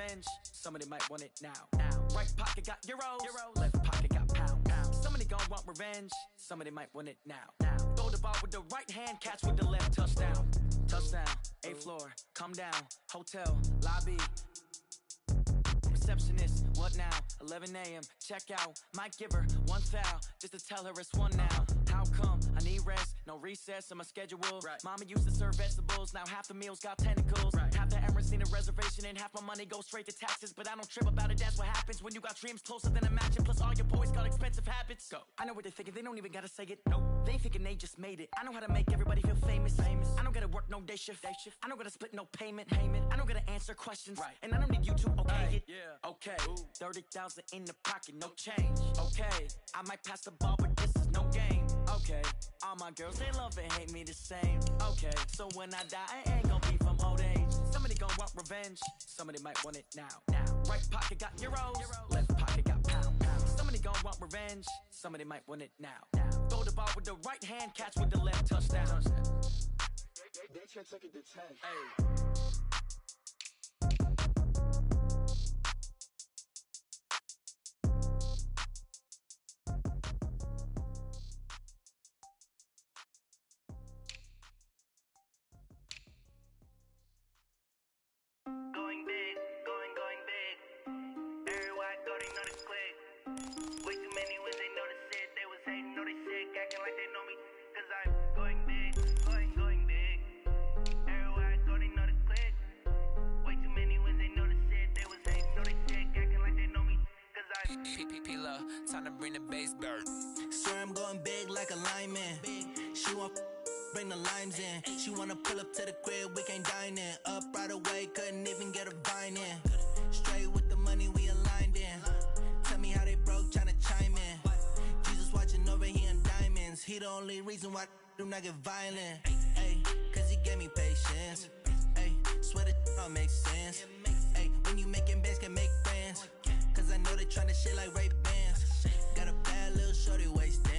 revenge, somebody might want it now. Right pocket got euros, left pocket got pounds. Somebody gon' want revenge, somebody might want it now. Throw the ball with the right hand, catch with the left, touchdown. Touchdown, 8th floor, come down, hotel, lobby. Receptionist, what now? 11 a.m. check out. Might give her one foul just to tell her it's one now. How come? I need rest, no recess in my schedule. Mama used to serve vegetables, now half the meals got tentacles. Half the Emirates need a reservation and half my money goes straight to taxes. But I don't trip about it, that's what happens when you got dreams closer than a matching. Plus all your boys got expensive habits. Go. I know what they're thinking, they don't even gotta say it. Nope. They thinking they just made it. I know how to make everybody feel famous. I don't gotta work no day shift. I don't gotta split no payment. I don't gotta answer questions. And I don't need you to okay it. Yeah. Okay, 30,000 in the pocket, no change. Okay, I might pass the ball, but this is no game. Okay, all my girls, they love and hate me the same. Okay, so when I die, I ain't gon' be from old age. Somebody gon' want revenge, somebody might want it now. Right pocket got euros, left pocket got pounds. Somebody gon' want revenge, somebody might want it now. Throw the ball with the right hand, catch with the left, touchdown. They can't take it to 10. Hey. Going big, going big. Everywhere I go, they know the click. Way too many when they notice it. They was hating, know they sick, acting like they know me. Cause I'm going big, going big. Everywhere I go, they know the click. Way too many when they notice it. They was hating, know they sick, acting like they know me. Cause I'm P-P-P-Love, time to bring the bass bird. Swear I'm going big like a lineman. She want bring the limes in. She wanna pull up to the crib, we can't dine in. Up right away, couldn't even get a vine in. Straight with the money we aligned in. Tell me how they broke, tryna chime in. Jesus watching over here in diamonds. He the only reason why I do not get violent. Ay, cause he gave me patience. Ay, swear that all makes sense. Ay, when you making bands, can make friends. Cause I know they tryna shit like Ray-Bans. Got a bad little shorty wasting.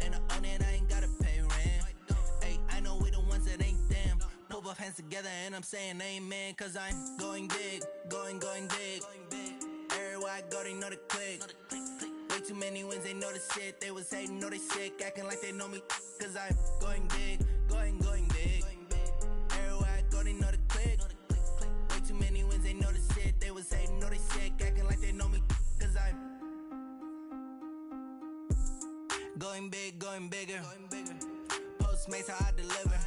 And I own it, I ain't gotta pay rent. Ay, I know we the ones that ain't them. Put both hands together and I'm saying amen. Cause I'm going big, going big. Everywhere I go, they know the click. Way too many wins, they know the shit. They was hating, know they sick, acting like they know me. Cause I'm going big, going big. Everywhere I go, they know the click. Way too many wins, they know the shit. They was hating, know they sick, acting like they know me. Cause I'm going big, going bigger. Postmates how I deliver.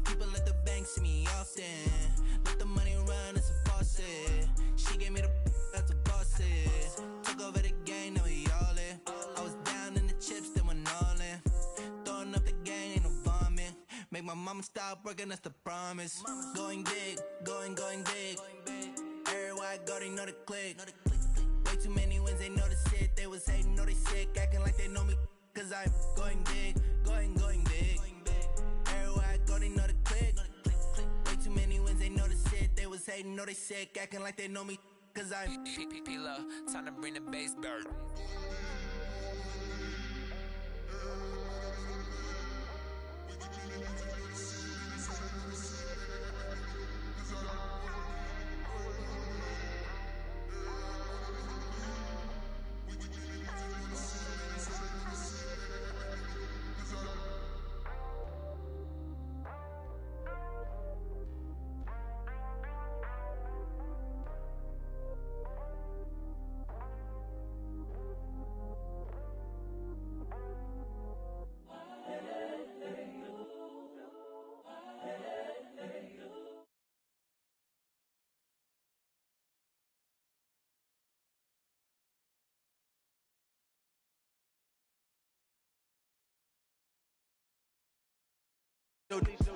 People at the bank see me often. Let the money run, it's a faucet. She gave me the that's a boss it. Took over the game, now we all in. I was down in the chips, then went all in. Throwing up the gang, ain't no vomit. Make my mama stop working, that's the promise. Going big, going big. Everywhere I go, they know the click. Way too many wins, they know the shit. They was hating, know they sick, acting like they know me. Cause I'm going big, going big. Everywhere I go, they know the click. Way too many wins, they know the shit. They was hating, know they sick, acting like they know me. Cause I'm P-P-P-Love, time to bring the bass bird.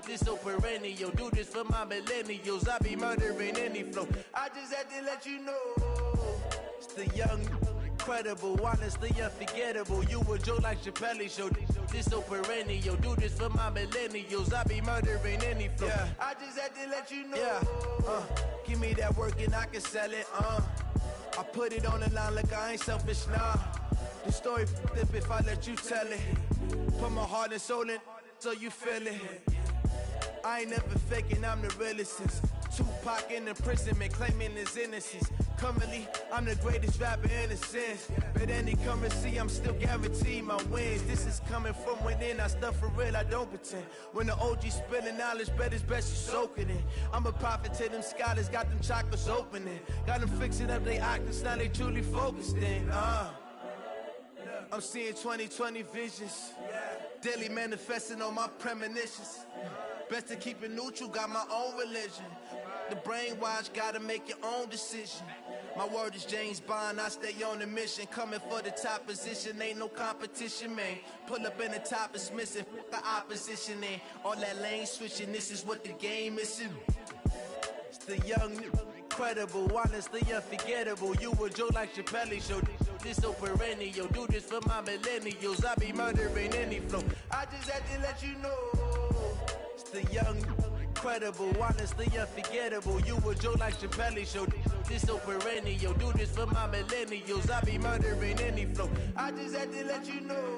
This so perennial, do this for my millennials. I be murdering any flow. I just had to let you know, it's the young incredible, honestly unforgettable. You a joke like Chappelle Show. This so perennial. Do this for my millennials. I be murdering any flow. Yeah. I just had to let you know. Yeah. Give me that work and I can sell it. I put it on the line like I ain't selfish, nah. The story flip if I let you tell it. Put my heart and soul in so you feel it. I ain't never faking, I'm the realest since Tupac in imprisonment, claiming his innocence. Currently, I'm the greatest rapper in a sense. But any currency, I'm still guaranteed my wins. This is coming from within, I stuff for real, I don't pretend. When the OG spilling knowledge, bet it's best you soak it in. I'm a prophet to them scholars, got them chakras opening. Got them fixing up they octaves, now they truly focused in. I'm seeing 2020 visions. Daily manifesting on my premonitions. Best to keep it neutral, got my own religion. The brainwash, gotta make your own decision. My word is James Bond, I stay on the mission. Coming for the top position, ain't no competition, man. Pull up in the top, it's missing, the opposition in. All that lane switching, this is what the game is in. It's the young, incredible, honestly unforgettable. You a joke like Chappelle Show. This so perennial, do this for my millennials. I be murdering any flow. I just had to let you know. It's the young, incredible, honestly unforgettable. You a joke like Chappelle Show. This so perennial, do this for my millennials. I be murdering any flow. I just had to let you know.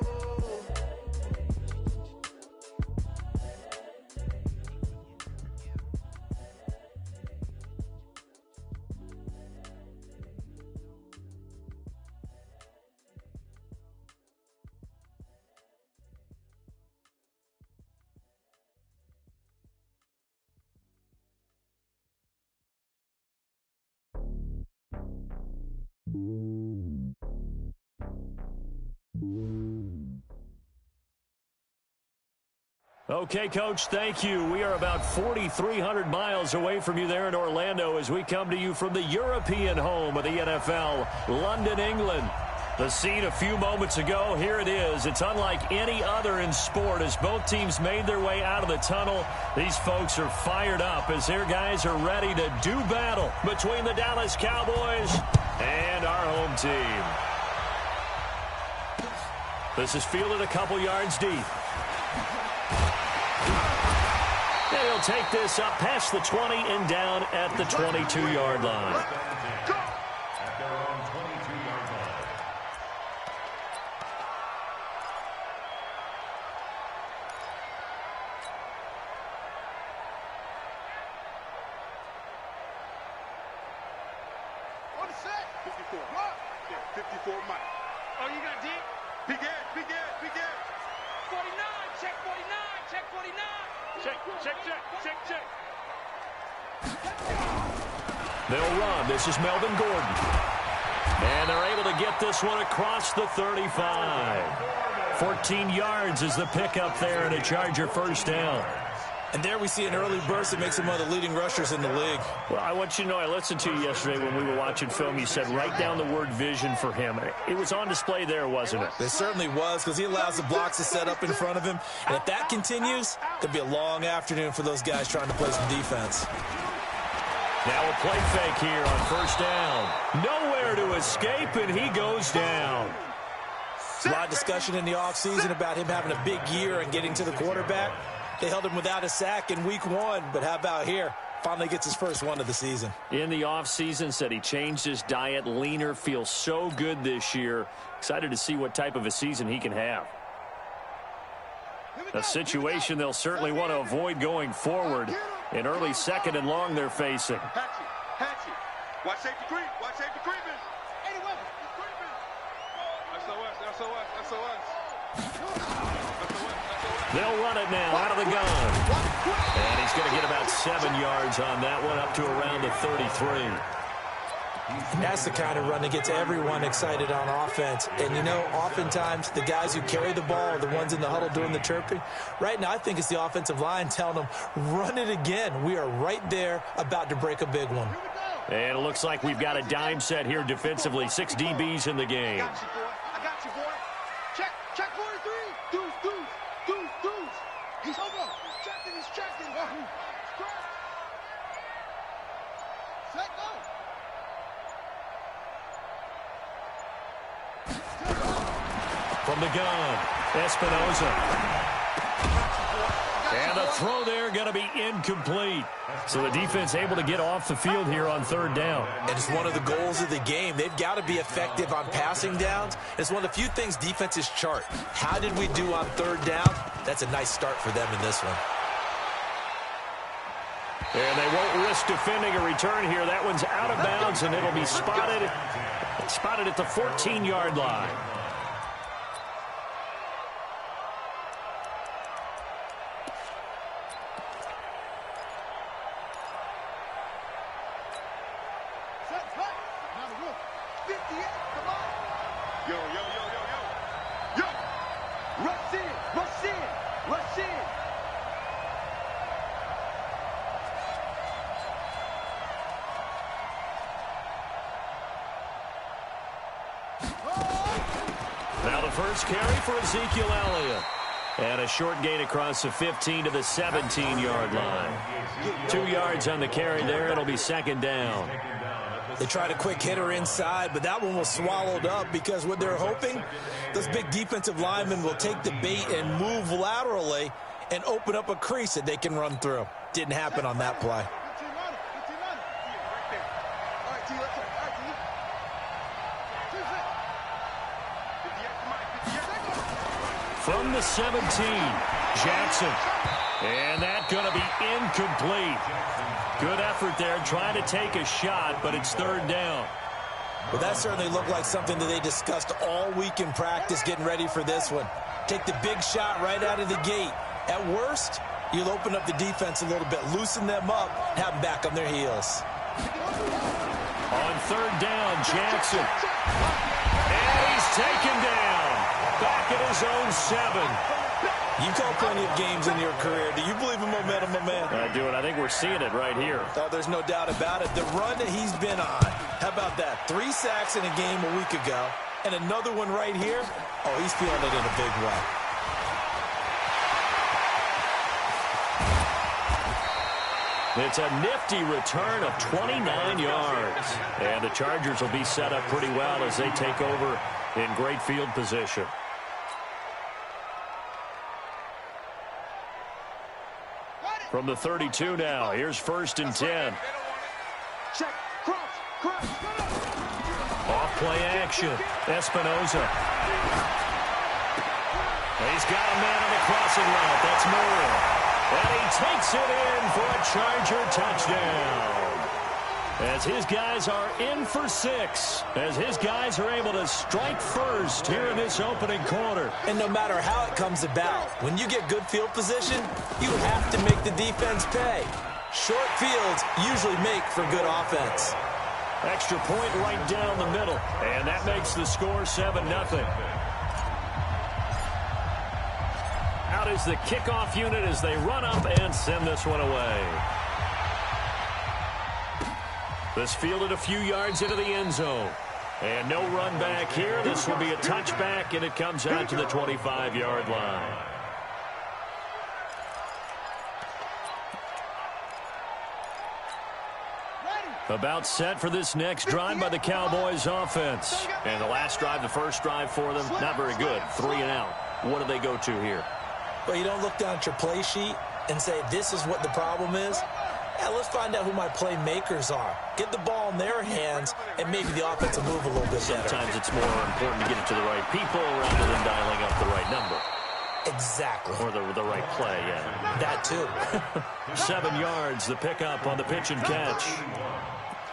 Okay, Coach, thank you. We are about 4,300 miles away from you there in Orlando as we come to you from the European home of the NFL, London, England. The scene a few moments ago, here it is. It's unlike any other in sport as both teams made their way out of the tunnel. These folks are fired up as their guys are ready to do battle between the Dallas Cowboys and our home team. This is fielded a couple yards deep. And he'll take this up past the 20 and down at the 22-yard line. On the set. 54. What? Yeah, 54 Mike. Oh, you got deep? Big Ed. 49, check 49, check 49. Check. They'll run. This is Melvin Gordon. And they're able to get this one across the 35. 14 yards is the pickup there and a Charger first down. And there we see an early burst that makes him one of the leading rushers in the league. Well, I want you to know, I listened to you yesterday when we were watching film. You said write down the word vision for him. It was on display there, wasn't it? It certainly was, because he allows the blocks to set up in front of him. And if that continues, it could be a long afternoon for those guys trying to play some defense. Now a play fake here on first down. Nowhere to escape, and he goes down. A lot of discussion in the offseason about him having a big year and getting to the quarterback. They held him without a sack in week 1, but how about here? Finally gets his first one of the season. In the offseason, said he changed his diet, leaner, feels so good this year. Excited to see what type of a season he can have. A situation they'll certainly want to avoid going forward. An early second and long they're facing. Hatchet. Watch safety creep. Eddie Weber. SOS. They'll run it now out of the gun. And he's going to get about 7 yards on that one, up to around the 33. That's the kind of run that gets everyone excited on offense. And, you know, oftentimes the guys who carry the ball are the ones in the huddle doing the chirping. Right now, I think it's the offensive line telling them, run it again. We are right there about to break a big one. And it looks like we've got a dime set here defensively. 6 DBs in the game. I got you, boy. Check 43. Deuce. He's over. He's checking. Set, go. From the gun, Espinoza. And the throw there going to be incomplete. So the defense able to get off the field here on third down. And it's one of the goals of the game. They've got to be effective on passing downs. It's one of the few things defenses chart. How did we do on third down? That's a nice start for them in this one. And they won't risk defending a return here. That one's out of bounds, and it'll be spotted at the 14-yard line. Now the first carry for Ezekiel Elliott. And a short gain across the 15 to the 17-yard line. 2 yards on the carry there. It'll be second down. They tried a quick hitter inside, but that one was swallowed up because what they're hoping, those big defensive linemen will take the bait and move laterally and open up a crease that they can run through. Didn't happen on that play. From the 17, Jackson. And that's going to be incomplete. Good effort there, trying to take a shot, but it's third down. Well, that certainly looked like something that they discussed all week in practice getting ready for this one. Take the big shot right out of the gate. At worst, you'll open up the defense a little bit, loosen them up, have them back on their heels. On third down, Jackson. And he's taken down. Back at his own 7. You call plenty of games in your career. Do you believe in momentum, my man? I do, and I think we're seeing it right here. Oh, there's no doubt about it. The run that he's been on, how about that? 3 sacks in a game a week ago, and another one right here. Oh, he's feeling it in a big way. It's a nifty return of 29 yards. And the Chargers will be set up pretty well as they take over in great field position. From the 32 now, here's 1st and 10. Check, cross. Off play action, Espinoza. He's got a man on the crossing route, that's Moore. And he takes it in for a Charger touchdown. As his guys are in for 6. As his guys are able to strike first here in this opening quarter. And no matter how it comes about, when you get good field position, you have to make the defense pay. Short fields usually make for good offense. Extra point right down the middle. And that makes the score 7-0. Out is the kickoff unit as they run up and send this one away. This fielded a few yards into the end zone. And no run back here. This will be a touchback, and it comes out to the 25-yard line. About set for this next drive by the Cowboys offense. And the last drive, the first drive for them, not very good. 3 and out. What do they go to here? Well, you don't look down at your play sheet and say, this is what the problem is. Yeah, let's find out who my playmakers are. Get the ball in their hands, and maybe the offense will move a little bit better. Sometimes it's more important to get it to the right people rather than dialing up the right number. Exactly. Or the right play, yeah. That too. 7 yards, the pickup on the pitch and catch.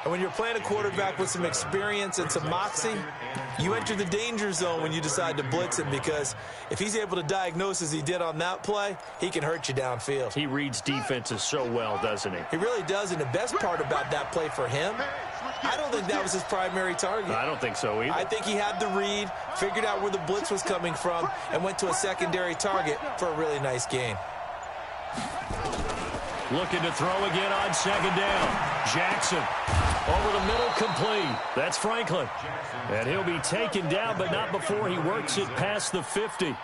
And when you're playing a quarterback with some experience and some moxie, you enter the danger zone when you decide to blitz him, because if he's able to diagnose as he did on that play, he can hurt you downfield. He reads defenses so well, doesn't he? He really does, and the best part about that play for him, I don't think that was his primary target. I don't think so either. I think he had the read, figured out where the blitz was coming from, and went to a secondary target for a really nice gain. Looking to throw again on second down. Jackson over the middle, complete. That's Franklin. And he'll be taken down, but not before he works it past the 50.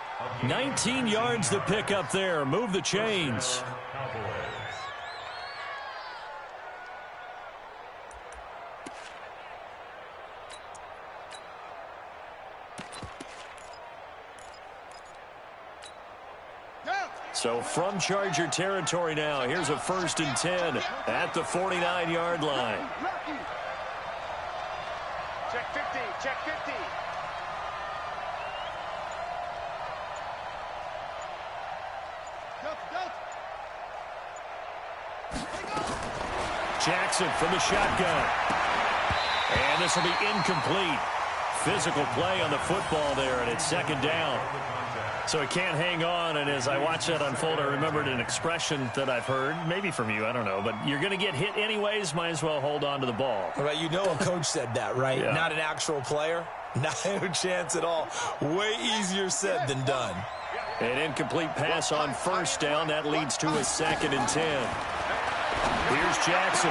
19 yards to pick up there. Move the chains. So from Charger territory now, here's a 1st and 10 at the 49-yard line. Check 50, check 50. Jackson from the shotgun. And this will be incomplete. Physical play on the football there, and it's 2nd down. So he can't hang on, and as I watched that unfold, I remembered an expression that I've heard, maybe from you, I don't know, but you're going to get hit anyways, might as well hold on to the ball. Right, you know a coach said that, right? Yeah. Not an actual player. Not a chance at all. Way easier said than done. An incomplete pass on 1st down. That leads to a 2nd and 10. Here's Jackson.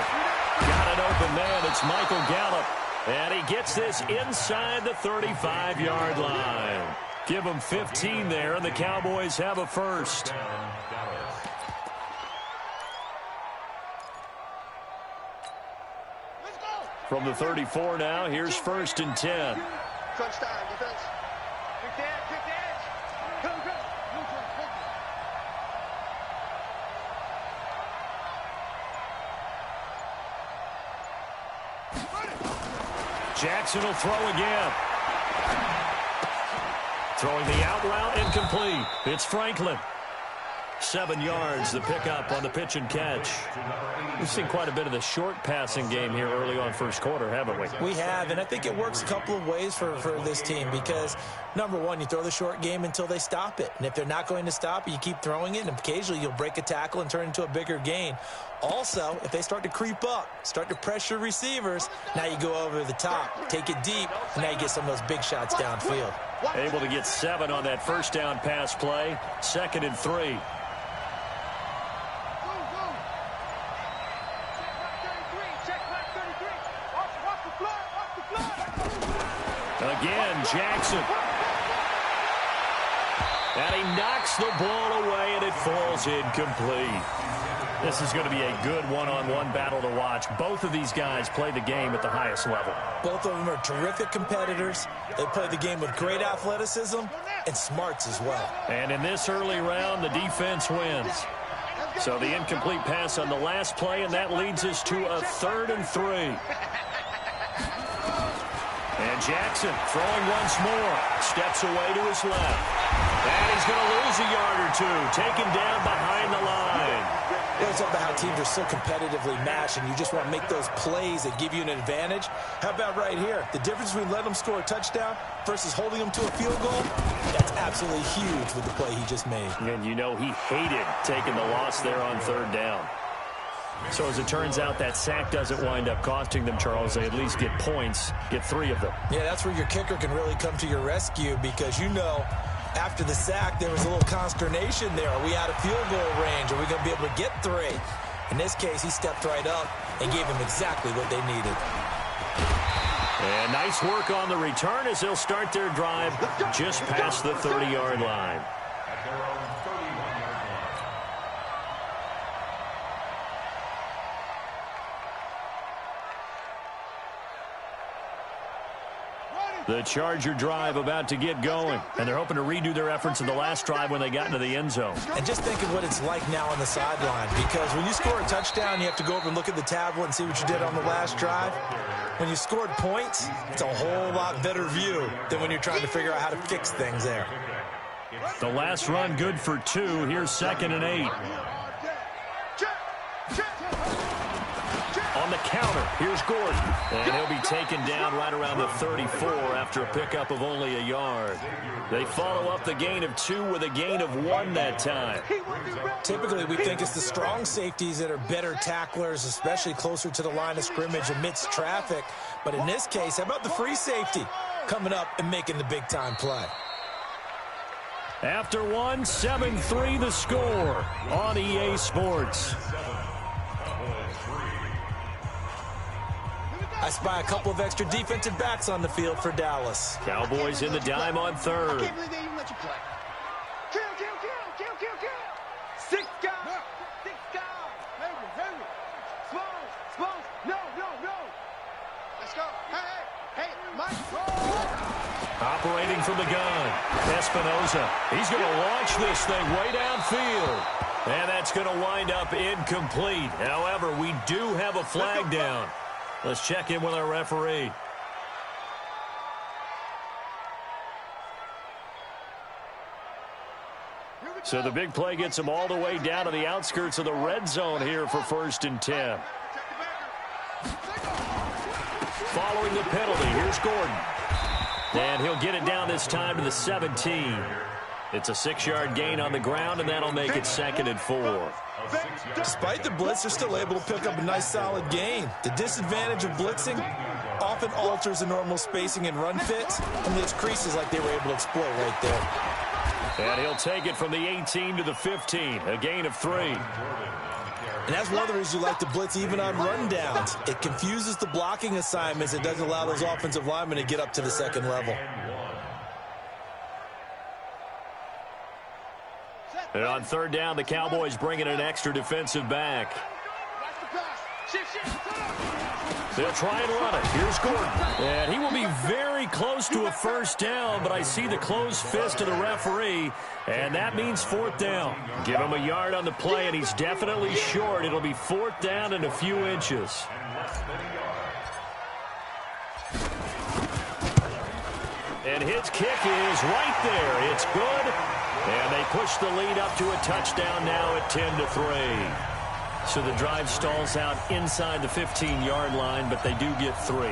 Got an open man. It's Michael Gallup. And he gets this inside the 35-yard line. Give him 15 there, and the Cowboys have a 1st. From the 34 now, here's 1st and 10. Crunch time, defense. Quick edge. Go, go. Jackson will throw again. Throwing the out route, incomplete. It's Franklin. 7 yards, the pickup on the pitch and catch. We've seen quite a bit of the short passing game here early on 1st quarter, haven't we? We have, and I think it works a couple of ways for this team because, number one, you throw the short game until they stop it. And if they're not going to stop it, you keep throwing it, and occasionally you'll break a tackle and turn it into a bigger gain. Also, if they start to creep up, start to pressure receivers, now you go over the top, take it deep, and now you get some of those big shots downfield. Able to get 7 on that 1st down pass play. 2nd and 3. Again, Jackson. And he knocks the ball away, and it falls incomplete. This is going to be a good one-on-one battle to watch. Both of these guys play the game at the highest level. Both of them are terrific competitors. They play the game with great athleticism and smarts as well. And in this early round, the defense wins. So the incomplete pass on the last play, and that leads us to a 3rd and 3. And Jackson throwing once more. Steps away to his left. And he's going to lose a yard or two. Taken down behind the line. It's all about how teams are so competitively matched, and you just want to make those plays that give you an advantage. How about right here? The difference between letting them score a touchdown versus holding them to a field goal, that's absolutely huge with the play he just made. And you know he hated taking the loss there on 3rd down. So as it turns out, that sack doesn't wind up costing them, Charles. They at least get points, get 3 of them. Yeah, that's where your kicker can really come to your rescue because you know after the sack there was a little consternation there. Are we out of field goal range? Are we going to be able to get 3? In this case, he stepped right up and gave them exactly what they needed. And nice work on the return as they'll start their drive just past the 30-yard line. The Charger drive about to get going, and they're hoping to redo their efforts in the last drive when they got into the end zone. And just think of what it's like now on the sideline, because when you score a touchdown, you have to go over and look at the tablet and see what you did on the last drive. When you scored points, it's a whole lot better view than when you're trying to figure out how to fix things there. The last run good for 2. Here's 2nd and 8. On the counter, here's Gordon. And he'll be taken down right around the 34 after a pickup of only a yard. They follow up the gain of 2 with a gain of 1 that time. Typically, we think it's the strong safeties that are better tacklers, especially closer to the line of scrimmage amidst traffic. But in this case, how about the free safety coming up and making the big-time play? After 1, 7-3 the score on EA Sports. I spy a couple of extra defensive backs on the field for Dallas. Cowboys in the dime on 3rd. I can't believe they even let you play. Kill. 6 guys. 6 guys. Henry. Slow. No. Let's go. Hey, Mike. Operating from the gun, Espinoza. He's going to launch this thing way downfield. And that's going to wind up incomplete. However, we do have a flag down. Let's check in with our referee. So the big play gets him all the way down to the outskirts of the red zone here for 1st and 10. Following the penalty, here's Gordon. And he'll get it down this time to the 17. It's a 6-yard gain on the ground, and that'll make it 2nd and 4. Despite the blitz, they're still able to pick up a nice solid gain. The disadvantage of blitzing often alters the normal spacing and run fits, and leaves creases like they were able to exploit right there. And he'll take it from the 18 to the 15, a gain of 3. And that's one of the reasons you like to blitz even on rundowns. It confuses the blocking assignments. It doesn't allow those offensive linemen to get up to the second level. And on 3rd down, the Cowboys bring in an extra defensive back. They'll try and run it. Here's Gordon. And he will be very close to a 1st down, but I see the closed fist of the referee, and that means 4th down. Give him a yard on the play, and he's definitely short. It'll be 4th down and a few inches. And his kick is right there. It's good. And they push the lead up to a touchdown now at 10-3. So the drive stalls out inside the 15-yard line, but they do get 3.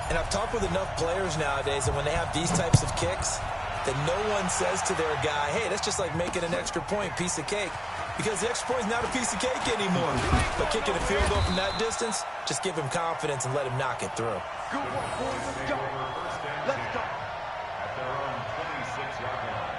And I've talked with enough players nowadays that when they have these types of kicks, that no one says to their guy, hey, that's just like making an extra point, piece of cake. Because the extra point is not a piece of cake anymore. But kicking a field goal from that distance, just give him confidence and let him knock it through. Good one, boys. Let's go. Let's go. At their own 26-yard line.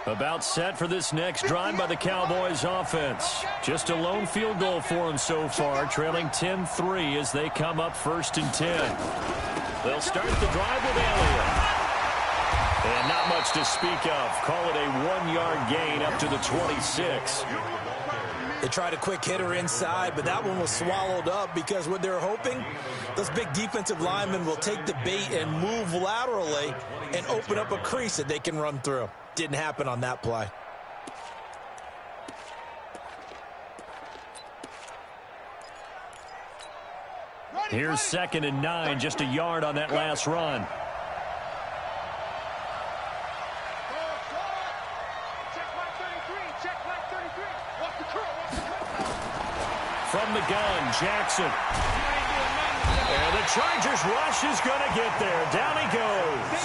About set for this next drive by the Cowboys offense. Just a lone field goal for them so far, trailing 10-3 as they come up 1st and 10. They'll start the drive with Elliott. And not much to speak of. Call it a 1-yard gain up to the 26. They tried a quick hitter inside, but that one was swallowed up because what they're hoping, those big defensive linemen will take the bait and move laterally and open up a crease that they can run through. Didn't happen on that play. Here's 2nd and 9, just a yard on that last run. From the gun, Jackson. And the Chargers rush is going to get there. Down he goes.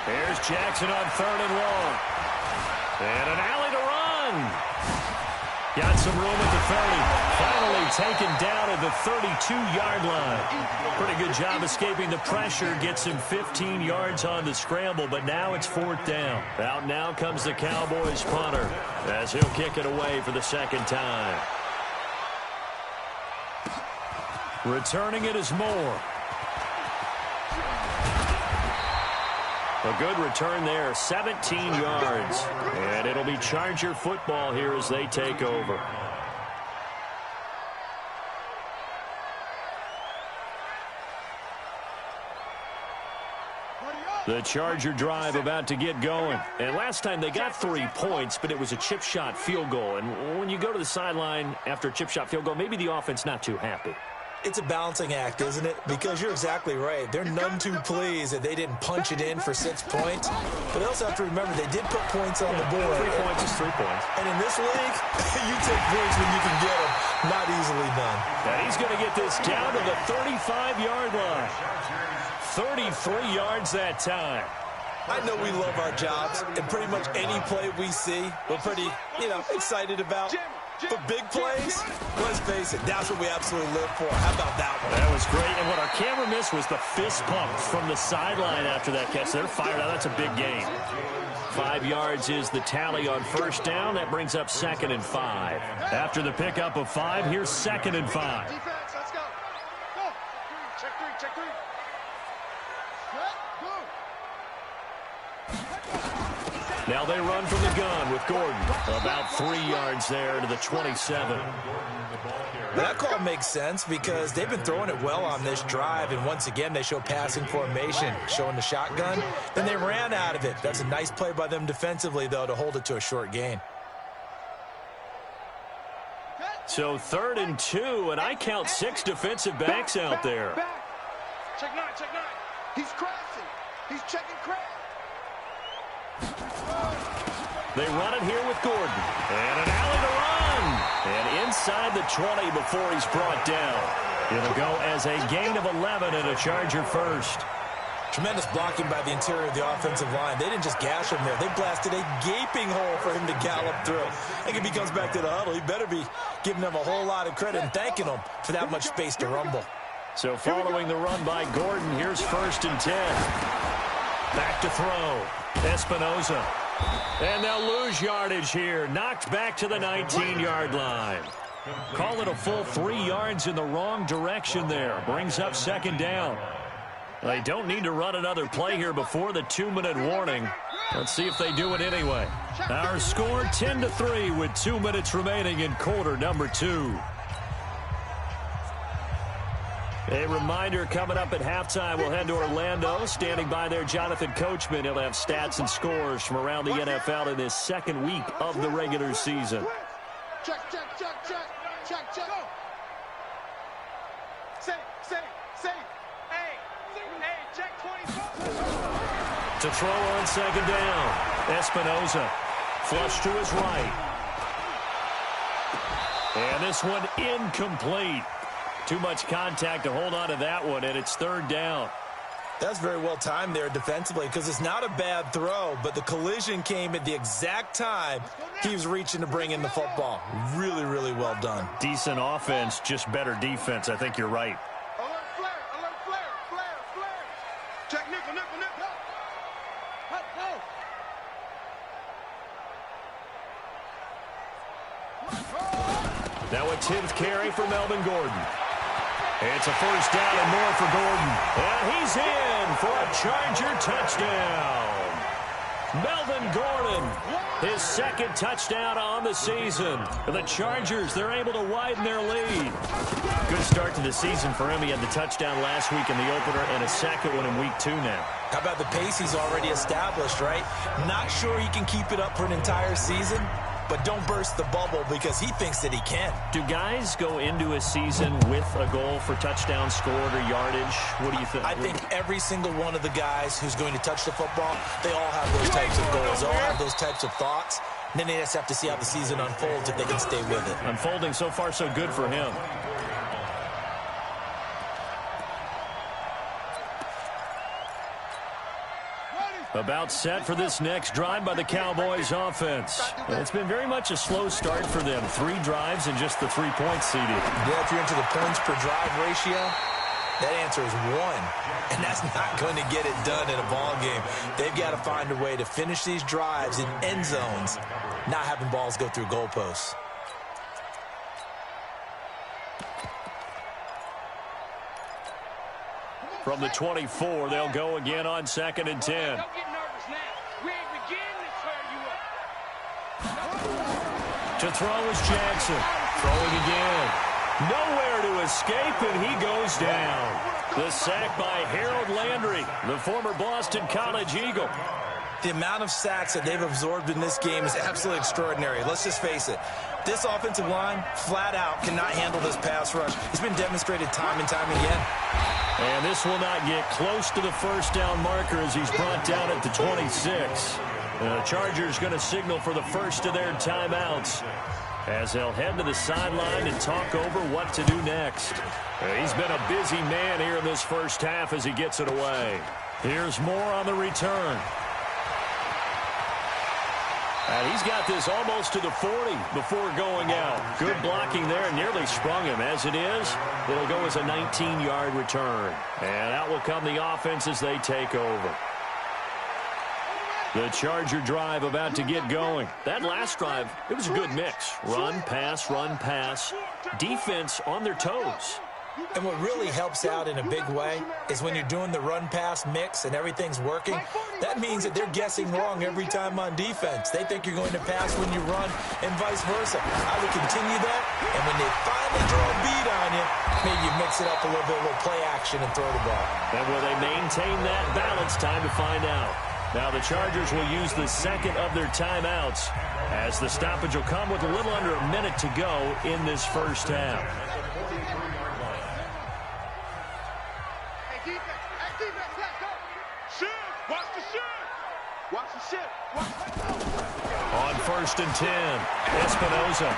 Here's Jackson on 3rd and long. And an alley to run. Got some room at the 30. Finally taken down at the 32-yard line. Pretty good job escaping the pressure. Gets him 15 yards on the scramble, but now it's 4th down. Out now comes the Cowboys punter as he'll kick it away for the 2nd time. Returning it is Moore. A good return there, 17 yards. And it'll be Charger football here as they take over. The Charger drive about to get going. And last time they got 3 points, but it was a chip shot field goal. And when you go to the sideline after a chip shot field goal, maybe the offense not too happy. It's a balancing act, isn't it? Because you're exactly right. They're none too pleased that they didn't punch it in for 6 points. But they also have to remember they did put points on the board. 3 points is 3 points. And in this league, you take points when you can get them. Not easily done. And he's going to get this down to the 35-yard line. 33 yards that time. I know we love our jobs, and pretty much any play we see, we're pretty, excited about. For big plays, let's face it, that's what we absolutely live for. How about that one? That was great, and what our camera missed was the fist pump from the sideline after that catch. They're fired out. That's a big gain. 5 yards is the tally on 1st down. That brings up 2nd and 5. After the pickup of 5, here's 2nd and 5. Defense, let's go. Go. Check 3. check 3. Set, go. Now they run from the gun with Gordon. About 3 yards there to the 27. That call makes sense because they've been throwing it well on this drive, and once again they show passing formation, showing the shotgun. Then they ran out of it. That's a nice play by them defensively, though, to hold it to a short gain. So 3rd and 2, and I count 6 defensive backs out there. Check 9, check 9. He's crashing. He's checking crash. They run it here with Gordon. And an alley to run. And inside the 20 before he's brought down. It'll go as a gain of 11 and a Charger first. Tremendous blocking by the interior of the offensive line. They didn't just gash him there. They blasted a gaping hole for him to gallop through. I think if he comes back to the huddle, he better be giving them a whole lot of credit and thanking them for that much space to rumble. So following the run by Gordon, here's 1st and 10. Back to throw. Espinoza. And they'll lose yardage here. Knocked back to the 19-yard line. Call it a full 3 yards in the wrong direction there. Brings up 2nd down. They don't need to run another play here before the 2-minute warning. Let's see if they do it anyway. Our score 10-3 with 2 minutes remaining in quarter number 2. A reminder coming up at halftime, we'll head to Orlando. Standing by there, Jonathan Coachman. He'll have stats and scores from around the NFL in this 2nd week of the regular season. Check, check, check, check, check, check. Go. Say. Hey, check 24. To throw on 2nd down. Espinoza. Flush to his right. And this one incomplete. Too much contact to hold on to that one, and it's 3rd down. That's very well timed there defensively because it's not a bad throw, but the collision came at the exact time he was reaching to bring in the football. Really, really well done. Decent offense, just better defense. I think you're right. Alert flare. Check nickel. Now a 10th carry for Melvin Gordon. It's a 1st down and more for Gordon. And he's in for a Charger touchdown. Melvin Gordon, his 2nd touchdown on the season. The Chargers, they're able to widen their lead. Good start to the season for him. He had the touchdown last week in the opener and a 2nd one in week 2 now. How about the pace he's already established, right? Not sure he can keep it up for an entire season, but don't burst the bubble because he thinks that he can. Do guys go into a season with a goal for touchdown scored or yardage? What do you think? I think every single one of the guys who's going to touch the football, they all have those types of goals. They all have those types of thoughts. And then they just have to see how the season unfolds if they can stay with it. Unfolding so far so good for him. About set for this next drive by the Cowboys offense. It's been very much a slow start for them. 3 drives and just the 3-point seeding. Yeah, if you're into the points per drive ratio, that answer is 1. And that's not going to get it done in a ball game. They've got to find a way to finish these drives in end zones, not having balls go through goalposts. From the 24, they'll go again on 2nd and 10. Don't get nervous now. We ain't beginning to tear you up. To throw is Jackson. Throwing again. Nowhere to escape, and he goes down. The sack by Harold Landry, the former Boston College Eagle. The amount of sacks that they've absorbed in this game is absolutely extraordinary. Let's just face it. This offensive line, flat out, cannot handle this pass rush. It's been demonstrated time and time again. And this will not get close to the 1st down marker as he's brought down at the 26. The Chargers going to signal for the first of their timeouts as they'll head to the sideline and talk over what to do next. He's been a busy man here in this first half as he gets it away. Here's more on the return. And he's got this almost to the 40 before going out. Good blocking there, and nearly sprung him. As it is, it'll go as a 19-yard return. And out will come the offense as they take over. The Charger drive about to get going. That last drive, it was a good mix. Run, pass, defense on their toes. And what really helps out in a big way is when you're doing the run-pass mix and everything's working, that means that they're guessing wrong every time on defense. They think you're going to pass when you run and vice versa. I would continue that, and when they finally draw a beat on you, maybe you mix it up a little bit, a little play action and throw the ball. And will they maintain that balance? Time to find out. Now the Chargers will use the second of their timeouts as the stoppage will come with a little under a minute to go in this first half. On 1st and 10, Espinoza.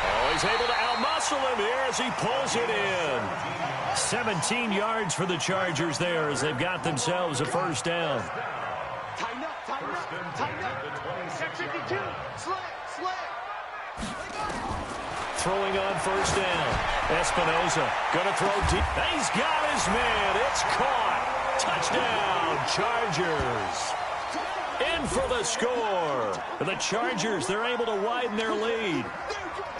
Oh, he's able to outmuscle him here as he pulls it in. 17 yards for the Chargers there as they've got themselves a first down. Tighten up, tighten up, tighten up. Check 52. Slam. Throwing on first down. Espinoza going to throw deep. He's got his man. It's caught. Touchdown, Chargers. In for the score. The Chargers, they're able to widen their lead.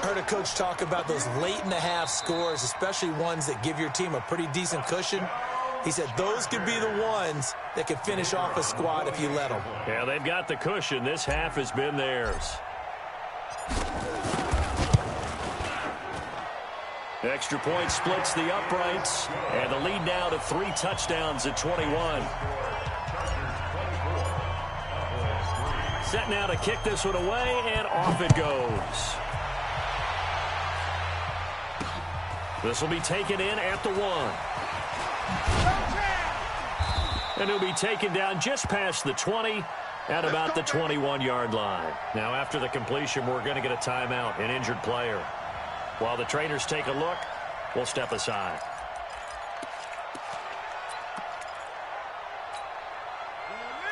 Heard a coach talk about those late-in-the-half scores, especially ones that give your team a pretty decent cushion. He said those could be the ones that can finish off a squad if you let them. Yeah, they've got the cushion. This half has been theirs. Extra point splits the uprights, and the lead now to 3 touchdowns at 21. Set now to kick this one away, and off it goes. This will be taken in at the 1. And he'll be taken down just past the 20 at about the 21-yard line. Now, after the completion, we're going to get a timeout, an injured player. While the trainers take a look, we'll step aside.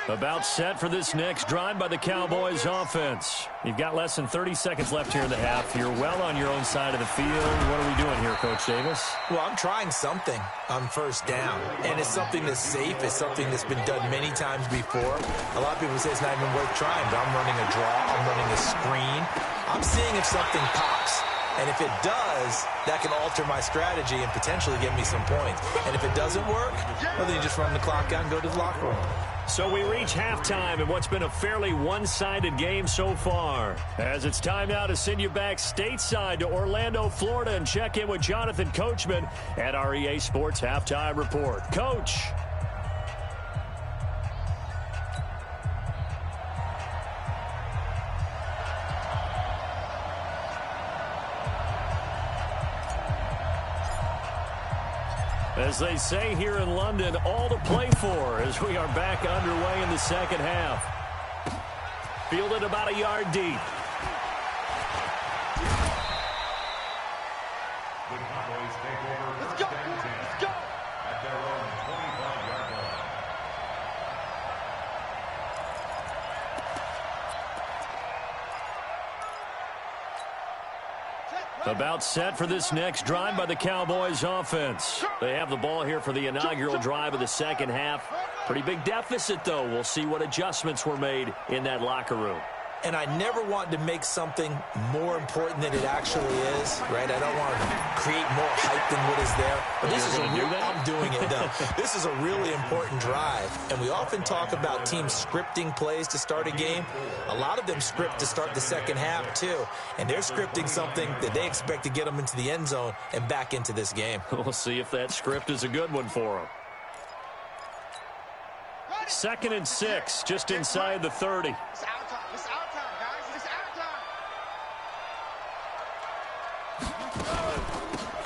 About set for this next drive by the Cowboys offense. You've got less than 30 seconds left here in the half. You're well on your own side of the field. What are we doing here, Coach Davis? Well, I'm trying something on first down, and it's something that's safe. It's something that's been done many times before. A lot of people say it's not even worth trying, but I'm running a draw. I'm running a screen. I'm seeing if something pops. And if it does, that can alter my strategy and potentially get me some points. And if it doesn't work, well, then you just run the clock out and go to the locker room. So we reach halftime in what's been a fairly one-sided game so far. As it's time now to send you back stateside to Orlando, Florida, and check in with Jonathan Coachman at our EA Sports Halftime Report. Coach. As they say here in London, all to play for as we are back underway in the second half. Fielded about a yard deep. The Cowboys take over first and 10 at their own 25-yard line. About set for this next drive by the Cowboys offense. They have the ball here for the inaugural drive of the second half. Pretty big deficit, though. We'll see what adjustments were made in that locker room. And I never want to make something more important than it actually is, right? I don't want to create more hype than what is there. But this is I'm doing it, though. This is a really important drive. And we often talk about teams scripting plays to start a game. A lot of them script to start the second half, too. And they're scripting something that they expect to get them into the end zone and back into this game. We'll see if that script is a good one for them. 2nd and 6, just inside the 30. It's our time. It's our time, guys. It's our time.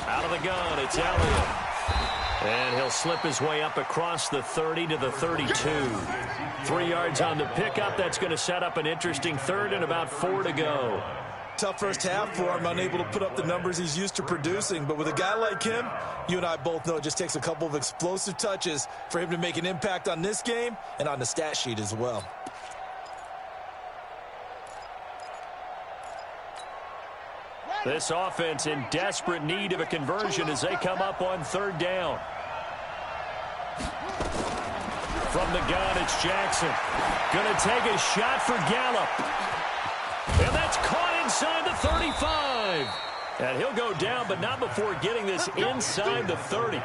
Out of the gun, it's Elliott. And he'll slip his way up across the 30 to the 32. 3 yards on the pickup. That's going to set up an interesting third and about 4 to go. Tough first half for him, unable to put up the numbers he's used to producing. But with a guy like him, you and I both know it just takes a couple of explosive touches for him to make an impact on this game and on the stat sheet as well. This offense in desperate need of a conversion as they come up on 3rd down. From the gun, it's Jackson. Going to take a shot for Gallup. And that's caught inside the 35. And he'll go down, but not before getting this inside the 30.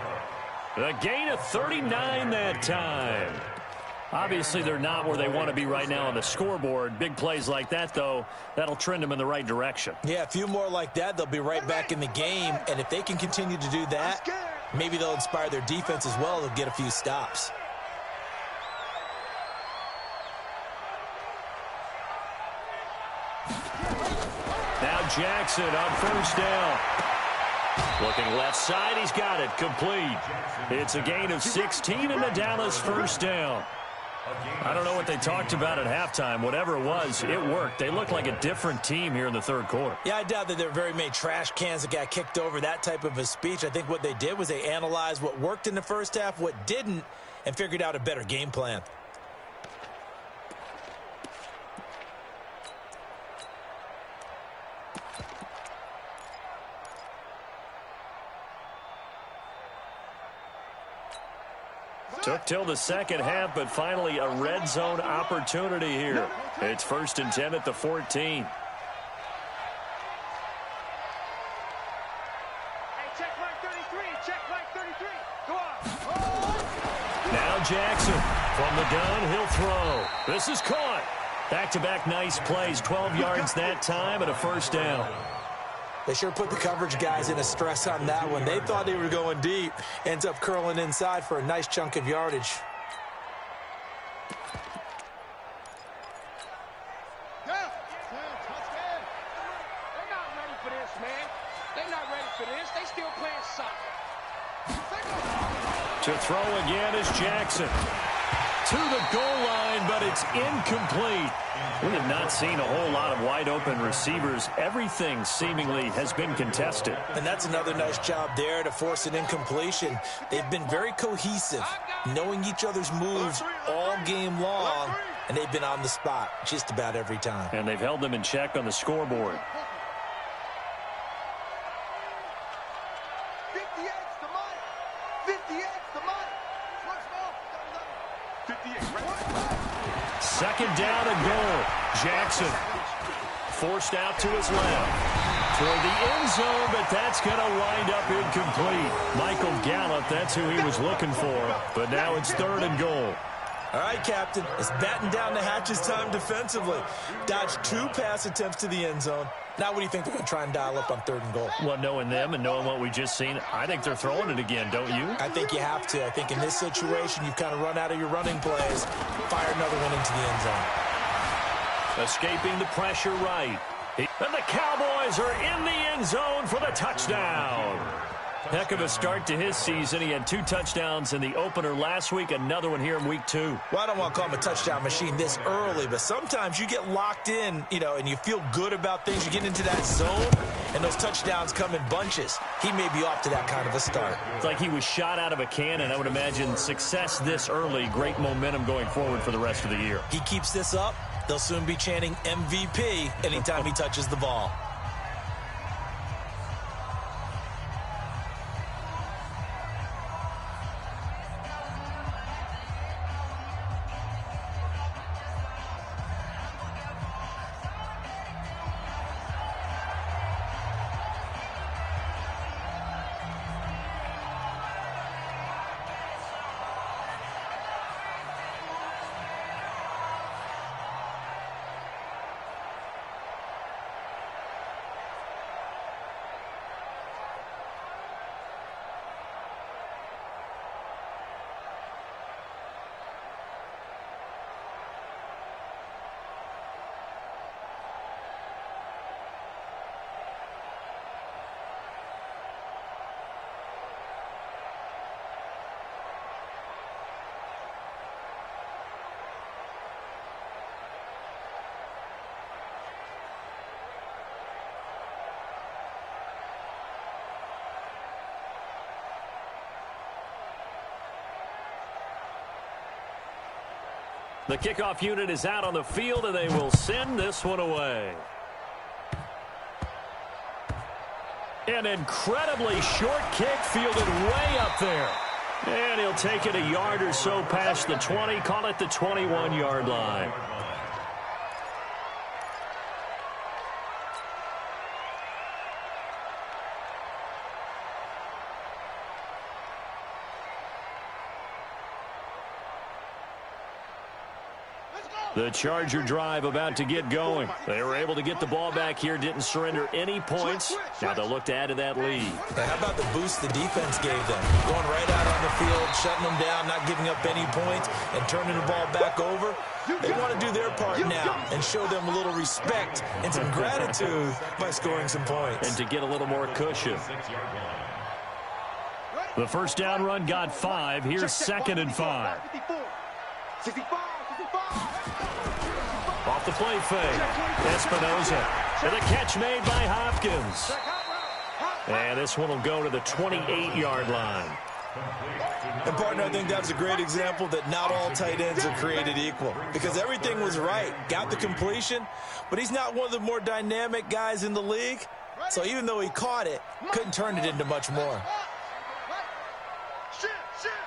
A gain of 39 that time. Obviously, they're not where they want to be right now on the scoreboard. Big plays like that, though, that'll trend them in the right direction. Yeah, a few more like that, they'll be right back in the game. And if they can continue to do that, maybe they'll inspire their defense as well. They'll get a few stops. Now Jackson on first down. Looking left side, he's got it, complete. It's a gain of 16 and a Dallas first down. I don't know what they talked about at halftime. Whatever it was, it worked. They look like a different team here in the third quarter. Yeah, I doubt that there were very many trash cans that got kicked over, that type of a speech. I think what they did was they analyzed what worked in the first half, what didn't, and figured out a better game plan. Took till the second half, but finally a red zone opportunity here. It's 1st and 10 at the 14. Hey, check right 33. Check right 33. Go on. Now Jackson from the gun, he'll throw. This is caught. Back-to-back nice plays, 12 yards that time and a first down. They sure put the coverage guys in a stress on that one. They thought they were going deep. Ends up curling inside for a nice chunk of yardage. They're not ready for this, man. They're not ready for this. They still playing soccer. To throw again is Jackson. To the goal line, but it's incomplete. We have not seen a whole lot of wide-open receivers. Everything seemingly has been contested. And that's another nice job there to force an incompletion. They've been very cohesive, knowing each other's moves all game long, and they've been on the spot just about every time. And they've held them in check on the scoreboard. 58's the money. 58's the money. What's more? 58, right? Second down and goal. Jackson forced out to his left. Toward the end zone, but that's going to wind up incomplete. Michael Gallup, that's who he was looking for. But now it's 3rd and goal. All right, Captain, it's batten down the hatches time defensively. Dodged 2 pass attempts to the end zone. Now what do you think they're going to try and dial up on 3rd and goal? Well, knowing them and knowing what we just seen, I think they're throwing it again, don't you? I think you have to. I think in this situation, you've kind of run out of your running plays. Fire another one into the end zone. Escaping the pressure right. And the Cowboys are in the end zone for the touchdown. Heck of a start to his season. He had 2 touchdowns in the opener last week, another one here in week 2. Well, I don't want to call him a touchdown machine this early, but sometimes you get locked in, and you feel good about things. You get into that zone, and those touchdowns come in bunches. He may be off to that kind of a start. It's like he was shot out of a cannon. I would imagine success this early, great momentum going forward for the rest of the year. He keeps this up, they'll soon be chanting MVP anytime he touches the ball. The kickoff unit is out on the field, and they will send this one away. An incredibly short kick fielded way up there. And he'll take it a yard or so past the 20, call it the 21-yard line. The Charger drive about to get going. They were able to get the ball back here, didn't surrender any points. Now they'll look to add to that lead. Yeah, how about the boost the defense gave them? Going right out on the field, shutting them down, not giving up any points, and turning the ball back over. They want to do their part now and show them a little respect and some gratitude by scoring some points. And to get a little more cushion. The first down run got 5. Here's 2nd and 5. Off the play fake. Espinoza. And the catch made by Hopkins. And this one will go to the 28-yard line. And, partner, I think that's a great example that not all tight ends are created equal. Because everything was right. Got the completion, but he's not one of the more dynamic guys in the league. So even though he caught it, couldn't turn it into much more. Check safety.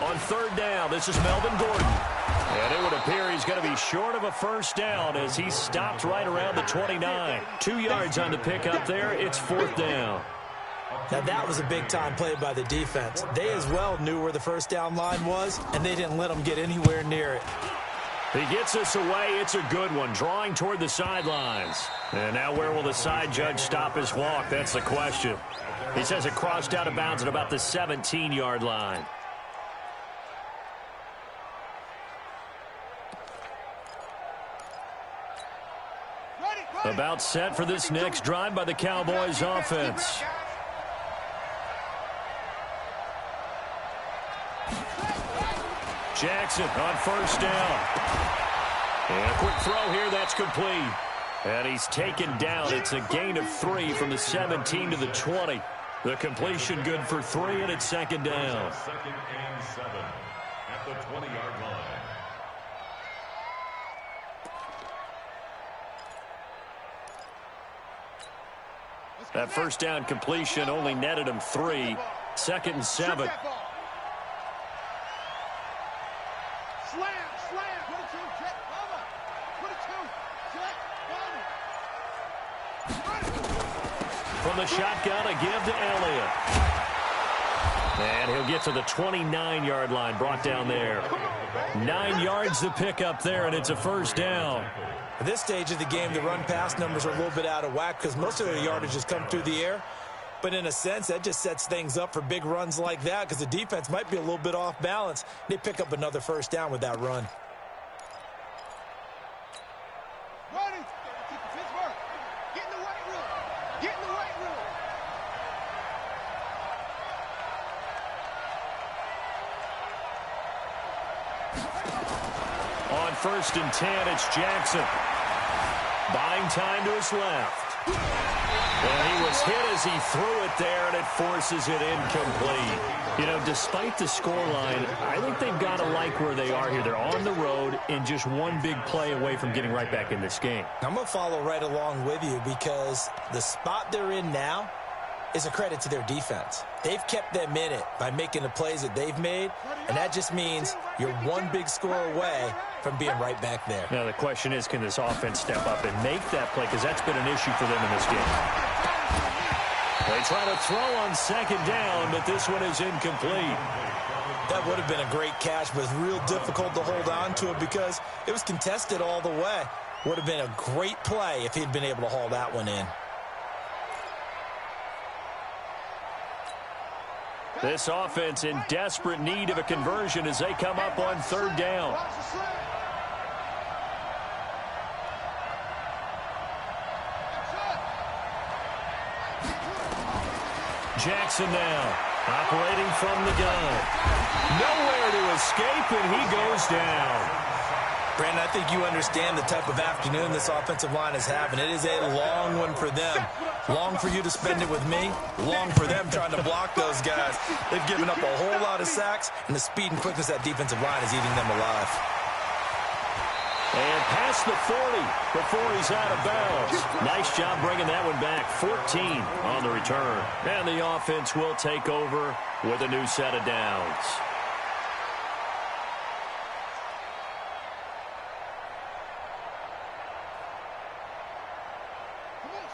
On 3rd down, this is Melvin Gordon. And it would appear he's going to be short of a first down as he stopped right around the 29. 2 yards on the pickup there. It's 4th down. Now, that was a big-time play by the defense. They as well knew where the first down line was, and they didn't let them get anywhere near it. He gets us away. It's a good one, drawing toward the sidelines. And now where will the side judge stop his walk? That's the question. He says it crossed out of bounds at about the 17-yard line. About set for this next drive by the Cowboys offense. Jackson on first down. And a quick throw here, that's complete. And he's taken down. It's a gain of 3 from the 17 to the 20. The completion good for 3, and it's 2nd down. 2nd and 7 at the 20-yard line. That first down completion only netted him 3. 2nd and 7. From the shotgun, a give to Elliott. And he'll get to the 29-yard line, brought down there. 9 yards to pick up there, and it's a first down. At this stage of the game, the run-pass numbers are a little bit out of whack because most of their yardage has come through the air. But in a sense, that just sets things up for big runs like that because the defense might be a little bit off balance. They pick up another first down with that run. On 1st and 10, it's Jackson. Buying time to his left. And he was hit as he threw it there, and it forces it incomplete. You know, despite the scoreline, I think they've got to like where they are here. They're on the road and just one big play away from getting right back in this game. I'm going to follow right along with you because the spot they're in now is a credit to their defense. They've kept them in it by making the plays that they've made, and that just means you're one big score away from being right back there. Now, the question is, can this offense step up and make that play? Because that's been an issue for them in this game. They try to throw on 2nd down, but this one is incomplete. That would have been a great catch, but it's real difficult to hold on to it because it was contested all the way. Would have been a great play if he'd been able to haul that one in. This offense in desperate need of a conversion as they come up on 3rd down. Jackson now, operating from the gun. Nowhere to escape, and he goes down. Brandon, I think you understand the type of afternoon this offensive line is having. It is a long one for them. Long for you to spend it with me. Long for them trying to block those guys. They've given up a whole lot of sacks, and the speed and quickness of that defensive line is eating them alive. And past the 40 before he's out of bounds. Nice job bringing that one back. 14 on the return. And the offense will take over with a new set of downs.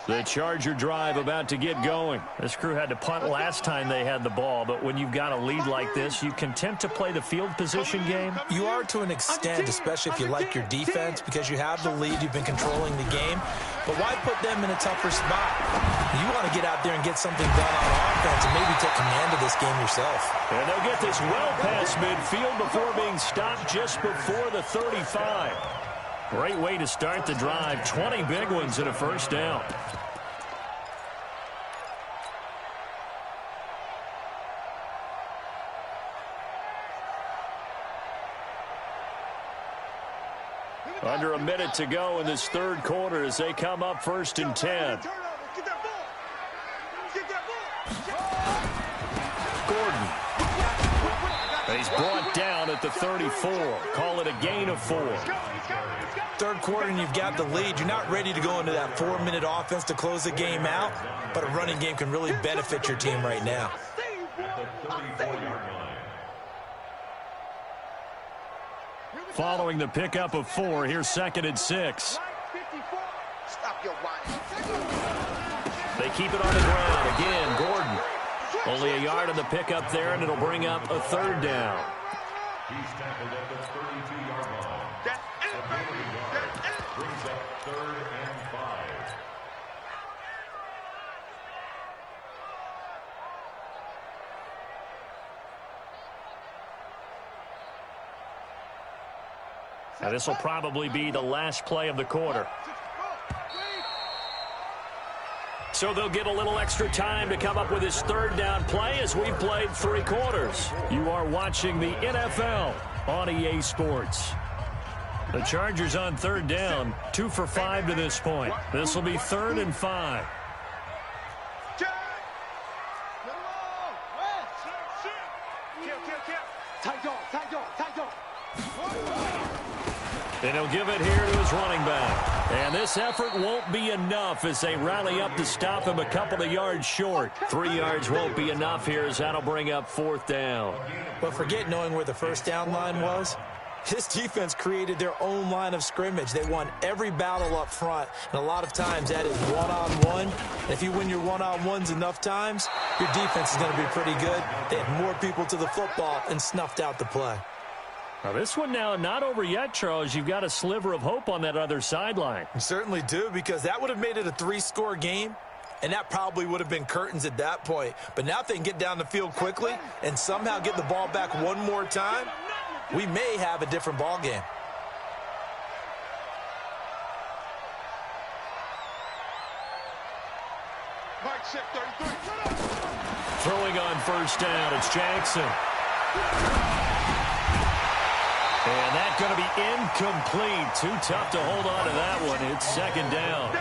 The Charger drive about to get going. This crew had to punt last time they had the ball, but when you've got a lead like this, you content to play the field position game? You are to an extent, especially if you like your defense, because you have the lead, you've been controlling the game. But why put them in a tougher spot? You want to get out there and get something done on offense and maybe take command of this game yourself. And they'll get this well past midfield before being stopped just before the 35. Great way to start the drive. 20 big ones and a first down. Under a minute to go in this third quarter as they come up 1st and 10. Gordon. And he's brought down at the 34. Call it a gain of 4. Third quarter and you've got the lead. You're not ready to go into that 4-minute offense to close the game out, but a running game can really benefit your team right now. Following the pickup of 4, here's 2nd and 6. They keep it on the ground. Again, Gordon. Only a yard on the pickup there, and it'll bring up a 3rd down. He's tackled at the 32-yard line. That brings up 3rd and 5. Now, this will probably be the last play of the quarter. So they'll get a little extra time to come up with his 3rd down play as we played 3 quarters. You are watching the NFL on EA Sports. The Chargers on 3rd down, 2 for 5 to this point. This will be 3rd and 5. And he'll give it here to his running back. And this effort won't be enough as they rally up to stop him a couple of yards short. 3 yards won't be enough here as that'll bring up 4th down. But forget knowing where the first down line was. This defense created their own line of scrimmage. They won every battle up front, and a lot of times that is one-on-one. And if you win your one-on-ones enough times, your defense is going to be pretty good. They had more people to the football and snuffed out the play. Now this one now not over yet, Charles. You've got a sliver of hope on that other sideline. You certainly do, because that would have made it a 3-score game, and that probably would have been curtains at that point. But now if they can get down the field quickly and somehow get the ball back one more time, we may have a different ball game. Throwing on 1st down, it's Jackson. And that's going to be incomplete. Too tough to hold on to that one. It's 2nd down.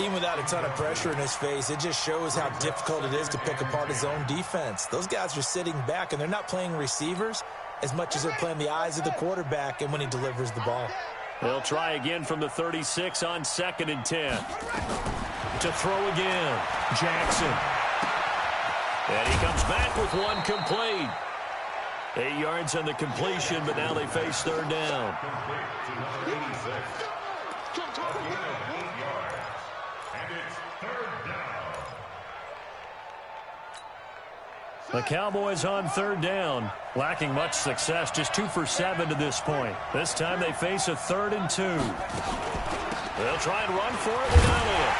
Even without a ton of pressure in his face, it just shows how difficult it is to pick apart his own defense. Those guys are sitting back, and they're not playing receivers as much as they're playing the eyes of the quarterback and when he delivers the ball. They'll try again from the 36 on 2nd and 10. To throw again, Jackson. And he comes back with one complete. 8 yards on the completion, but now they face 3rd down. The Cowboys on 3rd down, lacking much success, just 2 for 7 to this point. This time they face a 3rd and 2. They'll try and run for it without it.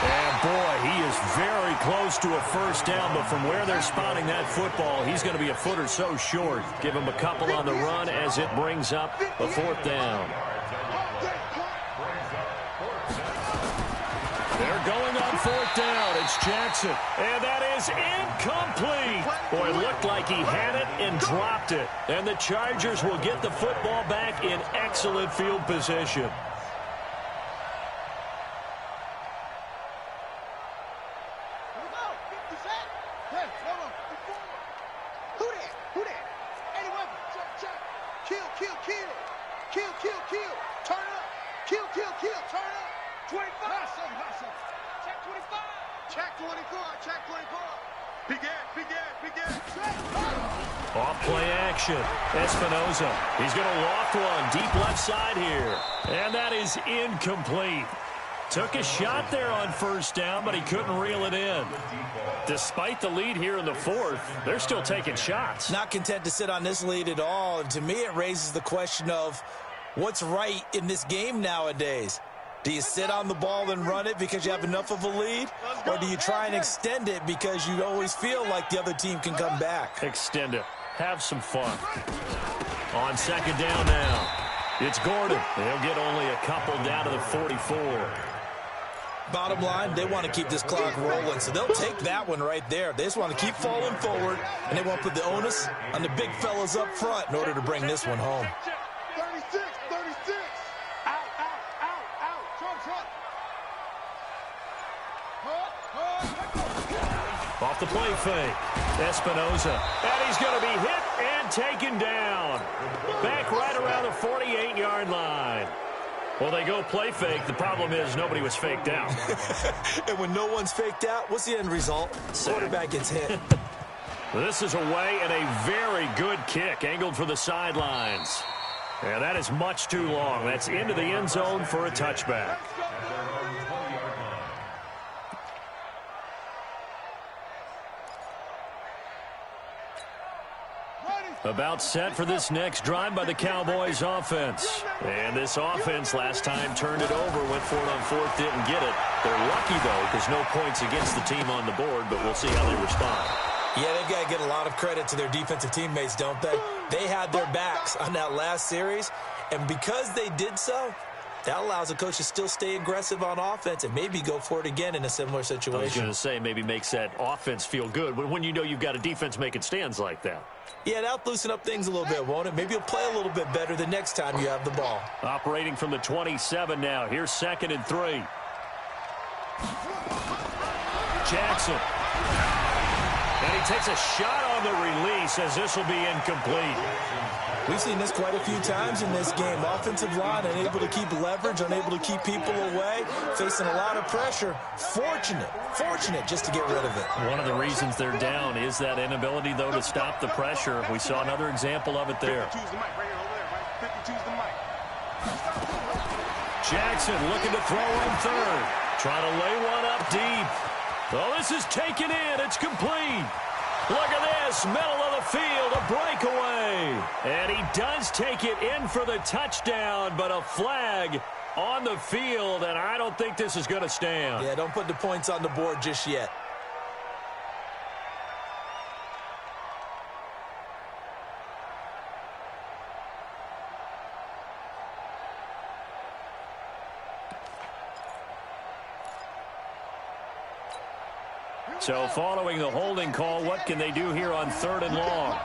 And boy, he is very close to a 1st down, but from where they're spotting that football, he's going to be a foot or so short. Give him a couple on the run as it brings up a 4th down. They're going on 4th down. It's Jackson. And that is incomplete. Boy, it looked like he had it and dropped it. And the Chargers will get the football back in excellent field position. Off-play action. Espinoza. He's going to loft one deep left side here. And that is incomplete. Took a shot there on first down, but he couldn't reel it in. Despite the lead here in the fourth, they're still taking shots. Not content to sit on this lead at all. And to me, it raises the question of what's right in this game nowadays. Do you sit on the ball and run it because you have enough of a lead? Or do you try and extend it because you always feel like the other team can come back? Extend it. Have some fun. On second down now, it's Gordon. They'll get only a couple down to the 44. Bottom line, they want to keep this clock rolling, so they'll take that one right there. They just want to keep falling forward, and they want to put the onus on the big fellas up front in order to bring this one home. 36. Out. Trump. Off the play fake, Espinoza, and he's going to be hit and taken down. Back right around the 48-yard line. Well, they go play fake. The problem is nobody was faked out. And when no one's faked out, what's the end result? Quarterback gets hit. This is away and a very good kick, angled for the sidelines. And that is much too long. That's into the end zone for a touchback. About set for this next drive by the Cowboys offense. And this offense last time turned it over, went for it on fourth, didn't get it. They're lucky, though, because no points against the team on the board, but we'll see how they respond. Yeah, they've got to get a lot of credit to their defensive teammates, don't they? They had their backs on that last series, and because they did so, that allows a coach to still stay aggressive on offense and maybe go for it again in a similar situation. I was going to say, maybe makes that offense feel good, but when you know you've got a defense making stands like that. Yeah, that'll loosen up things a little bit, won't it? Maybe you'll play a little bit better the next time you have the ball. Operating from the 27 now. Here's 2nd and 3. Jackson. And he takes a shot on the release as this will be incomplete. We've seen this quite a few times in this game. Offensive line unable to keep leverage, unable to keep people away, facing a lot of pressure. Fortunate just to get rid of it. One of the reasons they're down is that inability, though, to stop the pressure. We saw another example of it there. Jackson looking to throw on third. Trying to lay one up deep. Oh, this is taken in. It's complete. Look at this, middle of the field, a breakaway. And he does take it in for the touchdown, but a flag on the field, and I don't think this is going to stand. Yeah, don't put the points on the board just yet. So following the holding call, what can they do here on 3rd and long?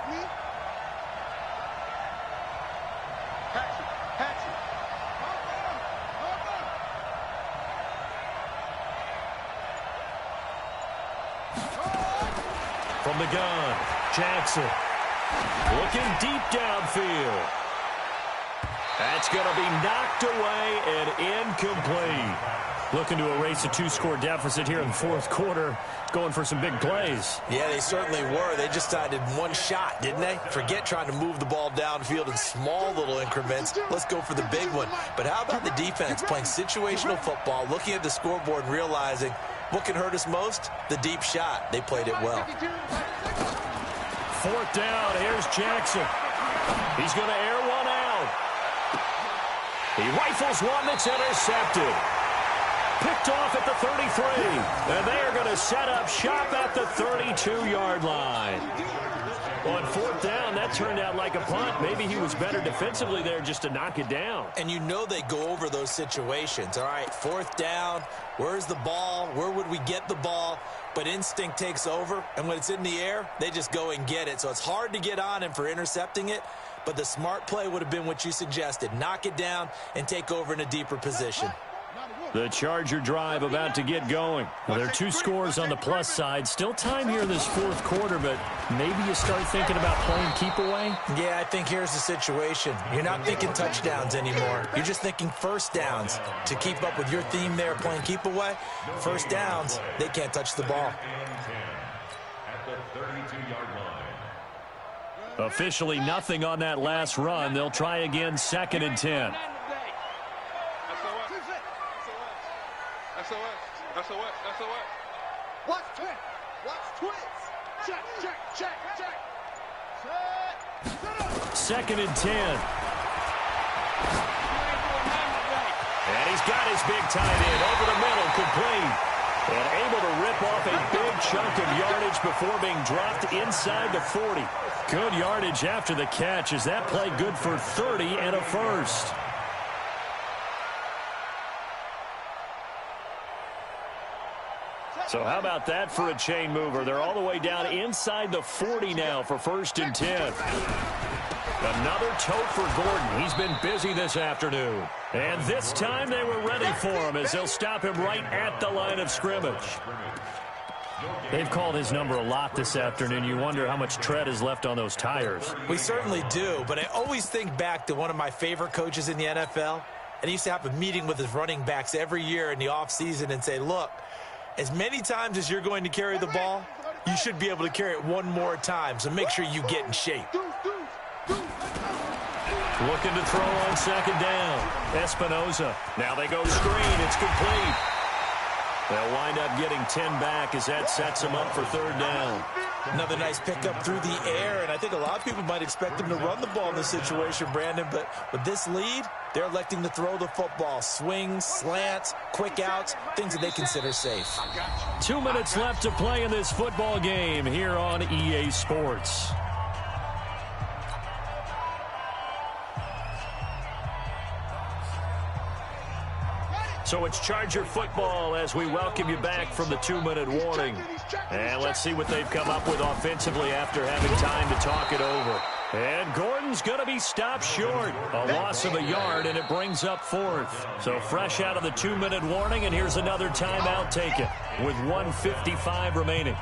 From the gun, Jackson looking deep downfield. That's going to be knocked away and incomplete. Looking to erase a 2-score deficit here in the 4th quarter, going for some big plays. Yeah, they certainly were. They just decided one shot, didn't they? Forget trying to move the ball downfield in small little increments. Let's go for the big one. But how about the defense playing situational football, looking at the scoreboard and realizing what can hurt us most? The deep shot. They played it well. 4th down. Here's Jackson. He's going to air one out. He rifles one that's intercepted. Picked off at the 33. And they are going to set up shop at the 32-yard line. On 4th down, that turned out like a punt. Maybe he was better defensively there just to knock it down. And you know they go over those situations. All right, 4th down, where's the ball? Where would we get the ball? But instinct takes over, and when it's in the air, they just go and get it. So it's hard to get on him for intercepting it, but the smart play would have been what you suggested. Knock it down and take over in a deeper position. The Charger drive about to get going. Well, there are 2 scores on the plus side. Still time here this 4th quarter, but maybe you start thinking about playing keep away? Yeah, I think here's the situation. You're not thinking touchdowns anymore. You're just thinking first downs. To keep up with your theme there, playing keep away, first downs, they can't touch the ball. At the 32-yard line. Officially nothing on that last run. They'll try again, 2nd and 10. That's a what? That's a what? Watch twin. Watch twins. Check, check, check, check. Second and 10. And he's got his big tight end over the middle, complete. And able to rip off a big chunk of yardage before being dropped inside the 40. Good yardage after the catch. Is that play good for 30 and a first? So how about that for a chain mover? They're all the way down inside the 40 now for first and 10. Another tote for Gordon. He's been busy this afternoon. And this time they were ready for him as they'll stop him right at the line of scrimmage. They've called his number a lot this afternoon. You wonder how much tread is left on those tires. We certainly do, but I always think back to one of my favorite coaches in the NFL. And he used to have a meeting with his running backs every year in the offseason and say, look, as many times as you're going to carry the ball, you should be able to carry it one more time, so make sure you get in shape. Looking to throw on second down. Espinoza. Now they go screen. It's complete. They'll wind up getting 10 back as that sets them up for third down. Another nice pickup through the air, and I think a lot of people might expect him to run the ball in this situation, Brandon, but with this lead, they're electing to throw the football. Swings, slants, quick outs, things that they consider safe. 2 minutes left to play in this football game here on EA Sports. So it's Charger football as we welcome you back from the 2-minute warning. And let's see what they've come up with offensively after having time to talk it over. And Gordon's going to be stopped short. A loss of a yard, and it brings up fourth. So fresh out of the 2-minute warning, and here's another timeout taken with 1:55 remaining.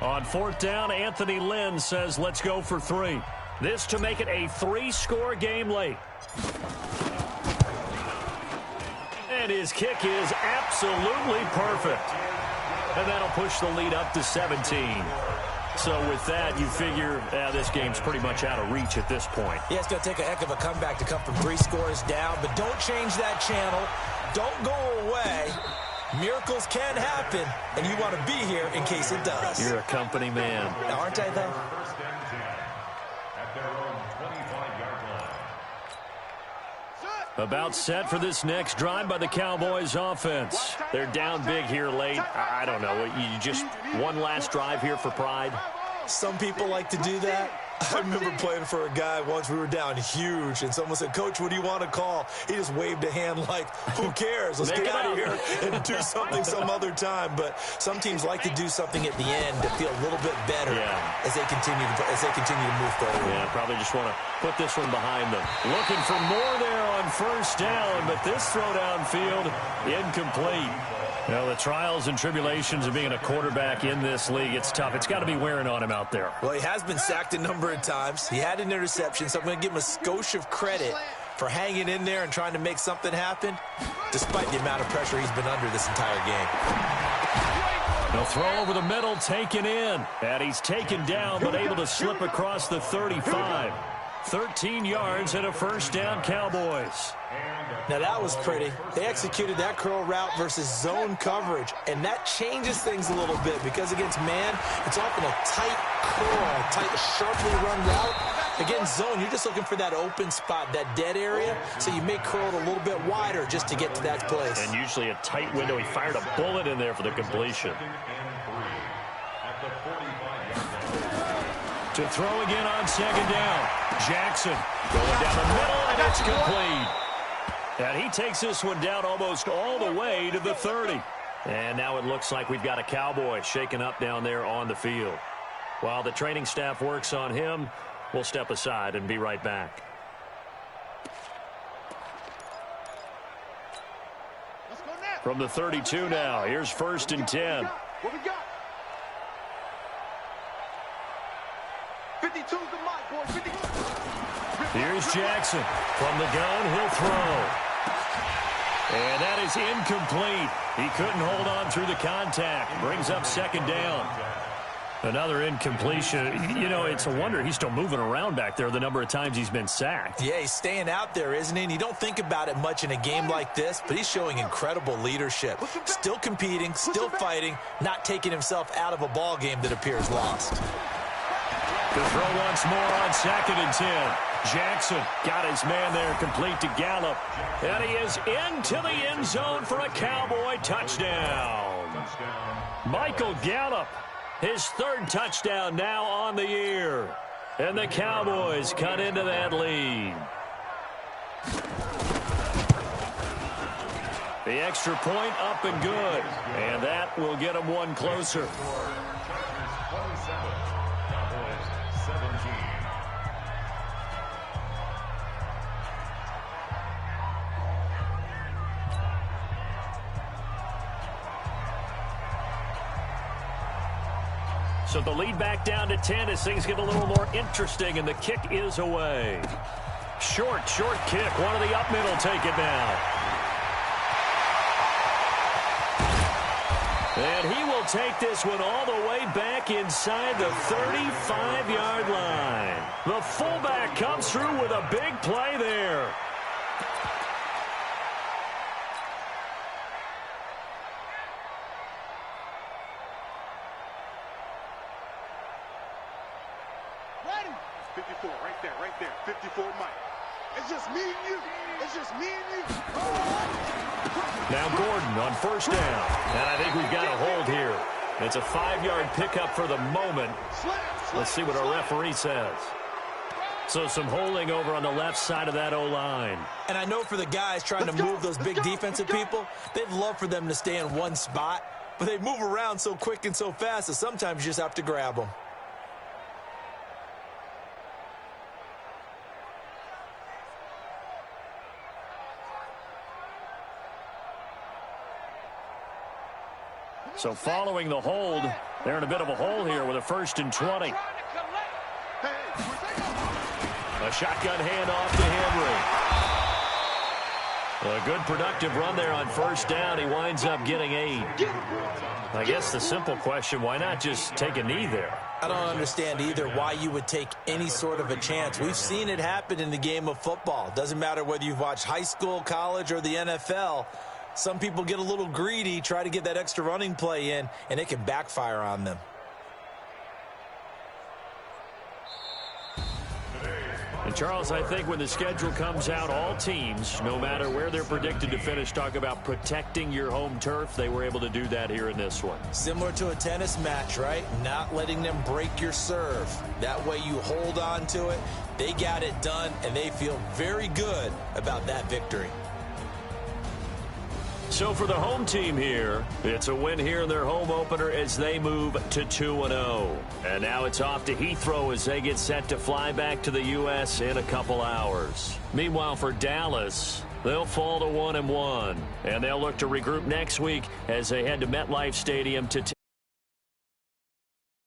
On fourth down, Anthony Lynn says let's go for 3. This to make it a 3-score game late. And his kick is absolutely perfect. And that'll push the lead up to 17. So with that, you figure this game's pretty much out of reach at this point. Yeah, it's going to take a heck of a comeback to come from 3 scores down. But don't change that channel. Don't go away. Miracles can happen, and you want to be here in case it does. You're a company man. Now, aren't I, though? About set for this next drive by the Cowboys offense. They're down big here late. I don't know. You just one last drive here for pride? Some people like to do that. I remember playing for a guy once. We were down huge, and someone said, Coach, what do you want to call? He just waved a hand like, who cares? Let's get out of here and do something some other time. But some teams like to do something at the end to feel a little bit better as they continue to move forward. Yeah, probably just want to put this one behind them. Looking for more there on first down, but this throw downfield incomplete. You know, the trials and tribulations of being a quarterback in this league, it's tough. It's got to be wearing on him out there. Well, he has been sacked a number of times. He had an interception, so I'm going to give him a skosh of credit for hanging in there and trying to make something happen, despite the amount of pressure he's been under this entire game. They'll throw over the middle, taken in. And he's taken down, but able to slip across the 35. 13 yards and a first down, Cowboys. Now, that was pretty. They executed that curl route versus zone coverage, and that changes things a little bit because against man, it's often a tight curl, tight, sharply run route. Against zone, you're just looking for that open spot, that dead area, so you may curl it a little bit wider just to get to that place. And usually a tight window. He fired a bullet in there for the completion. To throw again on second down. Jackson going down the middle, and it's complete. And he takes this one down almost all the way to the 30. And now it looks like we've got a Cowboy shaken up down there on the field. While the training staff works on him, we'll step aside and be right back. From the 32 now, here's first and 10. What we got? 52's the mic, boy. 52. Here's Jackson. From the gun, he'll throw. And that is incomplete. He couldn't hold on through the contact. Brings up second down. Another incompletion. You know, it's a wonder he's still moving around back there the number of times he's been sacked. Yeah, he's staying out there, isn't he? And you don't think about it much in a game like this, but he's showing incredible leadership. Still competing, still fighting, not taking himself out of a ball game that appears lost. The throw once more on 2nd and 10. Jackson got his man there, complete to Gallup. And he is into the end zone for a Cowboy touchdown. Michael Gallup, his 3rd touchdown now on the year. And the Cowboys cut into that lead. The extra point up and good. And that will get them one closer. So the lead back down to 10 as things get a little more interesting, and the kick is away. Short kick. One of the up middle take it now. And he will take this one all the way back inside the 35-yard line. The fullback comes through with a big play there. Ready? 54, right there. 54 Mike. It's just me and you. It's just me and you. Now Gordon on 1st down. And I think we've got a hold here. It's a 5-yard pickup for the moment. Let's see what our referee says. So some holding over on the left side of that O-line. And I know for the guys trying to move those big defensive people, they'd love for them to stay in one spot. But they move around so quick and so fast that sometimes you just have to grab them. So following the hold, they're in a bit of a hole here with a 1st and 20. A shotgun handoff to Henry. A good productive run there on 1st down. He winds up getting 8. I guess the simple question, why not just take a knee there? I don't understand either why you would take any sort of a chance. We've seen it happen in the game of football. Doesn't matter whether you've watched high school, college, or the NFL. Some people get a little greedy, try to get that extra running play in, and it can backfire on them. And, Charles, I think when the schedule comes out, all teams, no matter where they're predicted to finish, talk about protecting your home turf. They were able to do that here in this one. Similar to a tennis match, right? Not letting them break your serve. That way you hold on to it. They got it done, and they feel very good about that victory. So for the home team here, it's a win here in their home opener as they move to 2-0. And now it's off to Heathrow as they get set to fly back to the U.S. in a couple hours. Meanwhile, for Dallas, they'll fall to 1-1. And they'll look to regroup next week as they head to MetLife Stadium to